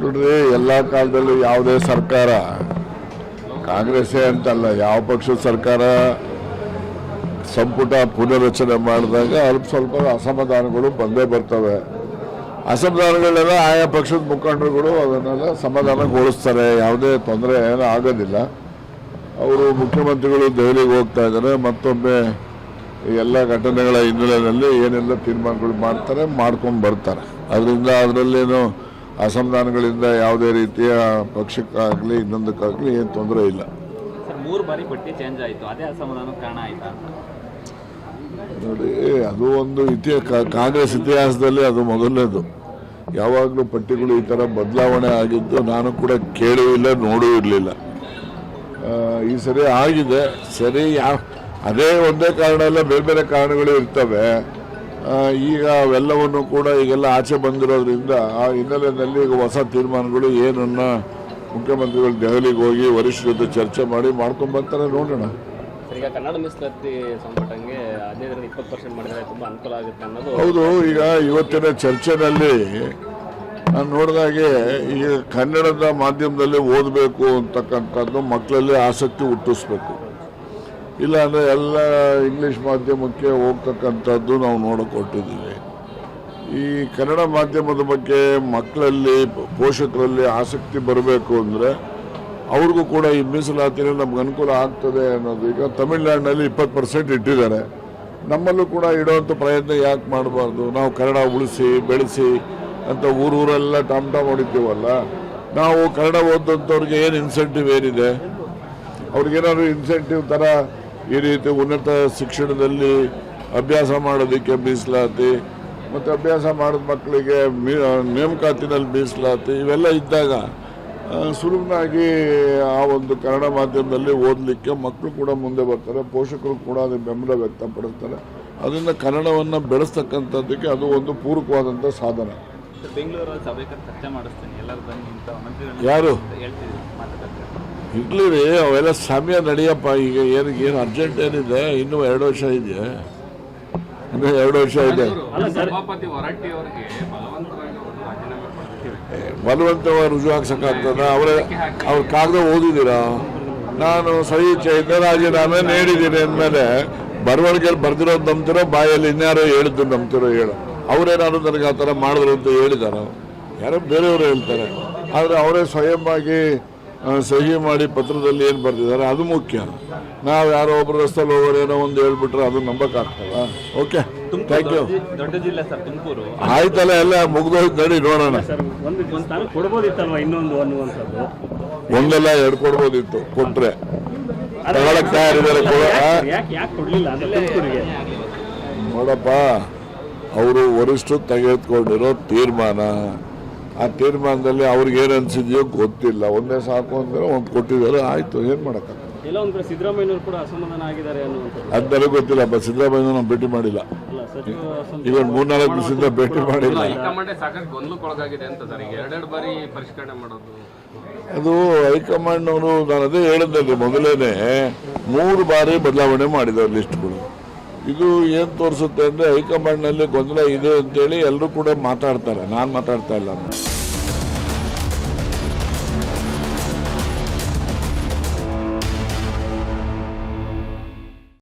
ನೋಡ್ರಿ, ಎಲ್ಲ ಕಾಲದಲ್ಲೂ ಯಾವುದೇ ಸರ್ಕಾರ ಕಾಂಗ್ರೆಸ್ಸೇ ಅಂತಲ್ಲ, ಯಾವ ಪಕ್ಷದ ಸರ್ಕಾರ ಸಂಪುಟ ಪುನರ್ರಚನೆ ಮಾಡಿದಾಗ ಅಲ್ಪ ಸ್ವಲ್ಪ ಅಸಮಾಧಾನಗಳು ಬಂದೇ ಬರ್ತವೆ. ಅಸಮಾಧಾನಗಳೆಲ್ಲ ಆಯಾ ಪಕ್ಷದ ಮುಖಂಡರುಗಳು ಅದನ್ನೆಲ್ಲ ಸಮಾಧಾನಗೊಳಿಸ್ತಾರೆ. ಯಾವುದೇ ತೊಂದರೆ ಏನೂ ಆಗೋದಿಲ್ಲ. ಅವರು ಮುಖ್ಯಮಂತ್ರಿಗಳು ದೆಹಲಿಗೆ ಹೋಗ್ತಾ ಇದ್ದಾರೆ. ಮತ್ತೊಮ್ಮೆ ಎಲ್ಲ ಘಟನೆಗಳ ಹಿನ್ನೆಲೆಯಲ್ಲಿ ಏನೆಲ್ಲ ತೀರ್ಮಾನಗಳು ಮಾಡ್ತಾರೆ, ಮಾಡ್ಕೊಂಡು ಬರ್ತಾರೆ. ಅದರಿಂದ ಅದರಲ್ಲೇನು ಅಸಮಾಧಾನಗಳಿಂದ ಯಾವುದೇ ರೀತಿಯ ಪಕ್ಷಕ್ಕಾಗಲಿ ಇನ್ನೊಂದಕ್ಕಾಗಲಿ ಏನು ತೊಂದರೆ ಇಲ್ಲ. ಸರ್, 3 ಬಾರಿ ಪಟ್ಟಿ ಚೇಂಜ್ ಆಯಿತು, ಅದೇ ಅಸಮಾಧಾನಕ್ಕೆ ಕಾರಣ ಆಯಿತಾ? ನೋಡಿ, ಅದು ಒಂದು ಕಾಂಗ್ರೆಸ್ ಇತಿಹಾಸದಲ್ಲಿ ಅದು ಮೊದಲನೇದು. ಯಾವಾಗಲೂ ಪಟ್ಟಿಗಳು ಈ ಥರ ಬದಲಾವಣೆ ಆಗಿದ್ದು ನಾನು ಕೂಡ ಕೇಳೂ ಇಲ್ಲ, ನೋಡೂ ಇರಲಿಲ್ಲ. ಈ ಸರಿ ಆಗಿದೆ. ಸರಿ, ಅದೇ ಒಂದೇ ಕಾರಣ ಇಲ್ಲ, ಬೇರೆ ಬೇರೆ ಕಾರಣಗಳು ಇರ್ತವೆ. ಈಗ ಅವೆಲ್ಲವನ್ನು ಕೂಡ ಈಗೆಲ್ಲ ಆಚೆ ಬಂದಿರೋದ್ರಿಂದ ಆ ಹಿನ್ನೆಲೆಯಲ್ಲಿ ಈಗ ಹೊಸ ತೀರ್ಮಾನಗಳು ಏನನ್ನ ಮುಖ್ಯಮಂತ್ರಿಗಳು ದೆಹಲಿಗೆ ಹೋಗಿ ವರಿಷ್ಠರ ಜೊತೆ ಚರ್ಚೆ ಮಾಡಿ ಮಾಡ್ಕೊಂಡು ಬರ್ತಾರೆ, ನೋಡೋಣ. ಈಗ ಕನ್ನಡ ಮೀಸಲಾತಿ ಸಂಪುಟಂಗೆ 15% ಮಾಡಿದರೆ ತುಂಬ ಅನುಕೂಲ ಆಗುತ್ತೆ ಅನ್ನೋದು. ಹೌದು. ಈಗ ಇವತ್ತಿನ ಚರ್ಚೆನಲ್ಲಿ ನಾನು ನೋಡಿದಾಗೆ ಈಗ ಕನ್ನಡದ ಮಾಧ್ಯಮದಲ್ಲಿ ಓದಬೇಕು ಅಂತಕ್ಕಂಥದ್ದು ಮಕ್ಕಳಲ್ಲಿ ಆಸಕ್ತಿ ಹುಟ್ಟಿಸ್ಬೇಕು. ಇಲ್ಲಾಂದರೆ ಎಲ್ಲ ಇಂಗ್ಲೀಷ್ ಮಾಧ್ಯಮಕ್ಕೆ ಹೋಗ್ತಕ್ಕಂಥದ್ದು ನಾವು ನೋಡಿಕೊಟ್ಟಿದ್ದೀವಿ. ಈ ಕನ್ನಡ ಮಾಧ್ಯಮದ ಬಗ್ಗೆ ಮಕ್ಕಳಲ್ಲಿ, ಪೋಷಕರಲ್ಲಿ ಆಸಕ್ತಿ ಬರಬೇಕು ಅಂದರೆ ಅವ್ರಿಗೂ ಕೂಡ ಈ ಮೀಸಲಾತಿನ ನಮ್ಗೆ ಅನುಕೂಲ ಆಗ್ತದೆ ಅನ್ನೋದು. ಈಗ ತಮಿಳುನಾಡಿನಲ್ಲಿ 20% ಇಟ್ಟಿದ್ದಾರೆ. ನಮ್ಮಲ್ಲೂ ಕೂಡ ಇಡೋವಂಥ ಪ್ರಯತ್ನ ಯಾಕೆ ಮಾಡಬಾರ್ದು? ನಾವು ಕನ್ನಡ ಉಳಿಸಿ ಬೆಳೆಸಿ ಅಂತ ಊರೂರೆಲ್ಲ ಟಾಮ್ ಹೊಡಿತೀವಲ್ಲ. ನಾವು ಕನ್ನಡ ಓದಂಥವ್ರಿಗೆ ಏನು ಇನ್ಸೆಂಟಿವ್ ಏನಿದೆ? ಅವ್ರಿಗೇನಾದ್ರು ಇನ್ಸೆಂಟಿವ್ ಥರ ಈ ರೀತಿ ಉನ್ನತ ಶಿಕ್ಷಣದಲ್ಲಿ ಅಭ್ಯಾಸ ಮಾಡೋದಕ್ಕೆ ಮೀಸಲಾತಿ, ಮತ್ತು ಅಭ್ಯಾಸ ಮಾಡಿದ ಮಕ್ಕಳಿಗೆ ನೇಮಕಾತಿನಲ್ಲಿ ಮೀಸಲಾತಿ, ಇವೆಲ್ಲ ಇದ್ದಾಗ ಸುಲಭವಾಗಿ ಆ ಒಂದು ಕನ್ನಡ ಮಾಧ್ಯಮದಲ್ಲಿ ಓದಲಿಕ್ಕೆ ಮಕ್ಕಳು ಕೂಡ ಮುಂದೆ ಬರ್ತಾರೆ, ಪೋಷಕರು ಕೂಡ ಅದಕ್ಕೆ ಬೆಂಬಲ ವ್ಯಕ್ತಪಡಿಸ್ತಾರೆ. ಅದರಿಂದ ಕನ್ನಡವನ್ನು ಬೆಳೆಸ್ತಕ್ಕಂಥದ್ದಕ್ಕೆ ಅದು ಒಂದು ಪೂರಕವಾದಂಥ ಸಾಧನ. ಬೆಂಗಳೂರಲ್ಲಿ ಸಭೆ ಚರ್ಚೆ ಮಾಡಿಸ್ತೀನಿ, ಎಲ್ಲರೂ ಬನ್ನಿ ಅಂತ ಮಂತ್ರಿಗಳು ಯಾರು ಹೇಳ್ತಿದ್ರು, ಮಾತಾಡ್ತಾರೆ. ಇರ್ಲಿ ರೀ, ಅವೆಲ್ಲ ಸಮಯ ನಡೆಯಪ್ಪ. ಈಗ ಏನು ಅರ್ಜೆಂಟ್ ಏನಿದೆ? ಇನ್ನೂ 2 ವರ್ಷ ಇದೆ. ಇನ್ನೂ 2 ವರ್ಷ ಇದೆ. ಸಭಾಪತಿ ಹೊರಟ್ಟಿ ಅವರಿಗೆ ಬಲವಂತವಾಗಿ ರುಜು ಹಾಕ್ಸಕ್ಕಾಗ್ತದ? ಅವ್ರ ಕಾಗದ ಓದಿದ್ದೀರಾ? ನಾನು ಸಹಿ ರಾಜೀನಾಮೆ ನೀಡಿದ್ದೀನಿ ಅಂದಮೇಲೆ ಬರವಣಿಗೆಯಲ್ಲಿ ಬರ್ದಿರೋದು ನಂಬ್ತಿರೋ, ಬಾಯಲ್ಲಿ ಇನ್ಯಾರೋ ಹೇಳಿದ್ದು ನಂಬ್ತಿರೋ? ಹೇಳು. ಅವರೇನಾದ್ರು ನನಗೆ ಆ ಥರ ಮಾಡಿದ್ರು ಅಂತ ಹೇಳಿದಾರ? ಯಾರೋ ಬೇರೆಯವರು ಹೇಳ್ತಾರೆ. ಆದರೆ ಅವರೇ ಸ್ವಯಂವಾಗಿ ಸಹಿ ಮಾಡಿ ಪತ್ರದಲ್ಲಿ ಏನು ಬರ್ತಿದ್ದಾರೆ ಅದು ಮುಖ್ಯ. ನಾವು ಯಾರೋ ಒಬ್ಬರು ರಸ್ತೆಯಲ್ಲಿ ಹೋಗೋರು ಏನೋ ಒಂದು ಹೇಳ್ಬಿಟ್ರೆ ಅದು ನಂಬಕ್ಕಾಗ್ತದ? Okay, thank you. ದೊಡ್ಡ ಜಿಲ್ಲೆ ಸರ್ ತುಮಕೂರು. ಆಯ್ತಲ್ಲ, ಎಲ್ಲ ಮುಗ್ದೋಯ್ತು, ನಡಿ ನೋಡೋಣ. ಒಂದೆಲ್ಲ 2 ಕೊಡ್ಬೋದಿತ್ತು, ಕೊಟ್ರೆ ತಗೊಳಕ್ ತಯಾರಿದ್ದಾರೆ. ನೋಡಪ್ಪ, ಅವರು ವರಿಷ್ಠರು ತೆಗೆದುಕೊಂಡಿರೋ ತೀರ್ಮಾನ, ಆ ತೀರ್ಮಾನದಲ್ಲಿ ಅವ್ರಿಗೆ ಏನು ಅನ್ಸಿದೆಯೋ ಗೊತ್ತಿಲ್ಲ. ಒಂದೇ ಸಾಕು ಅಂದ್ರೆ ಒಂದು ಕೊಟ್ಟಿದ್ದಾರೆ, ಆಯ್ತು, ಏನು ಮಾಡೋಕ್ಕಾಗಲ್ಲ. ಸಿದ್ದರಾಮಯ್ಯನವರು ಕೂಡ ಅಸಮಾಧಾನ ಆಗಿದ್ದಾರೆ ಅದು ನನಗೆ ಗೊತ್ತಿಲ್ಲಪ್ಪ. ಸಿದ್ದರಾಮಯ್ಯ ನಾವು ಭೇಟಿ ಮಾಡಿಲ್ಲ, ಈಗ 3-4 ದಿವಸದಿಂದ ಭೇಟಿ ಮಾಡಿಲ್ಲ. ಅದು ಹೈಕಮಾಂಡ್ನವರು, ನಾನು ಅದೇ ಹೇಳಿದ್ದೆ ಮೊದಲೇನೆ, 3 ಬಾರಿ ಬದಲಾವಣೆ ಮಾಡಿದ್ದಾರೆ ಲಿಸ್ಟ್ಗಳು. ಇದು ಏನು ತೋರಿಸುತ್ತೆ ಅಂದರೆ ಹೈಕಮಾಂಡ್ನಲ್ಲಿ ಗೊಂದಲ ಇದೆ ಅಂತೇಳಿ ಎಲ್ಲರೂ ಕೂಡ ಮಾತಾಡ್ತಾರೆ. ನಾನು ಮಾತಾಡ್ತಾ ಇಲ್ಲ.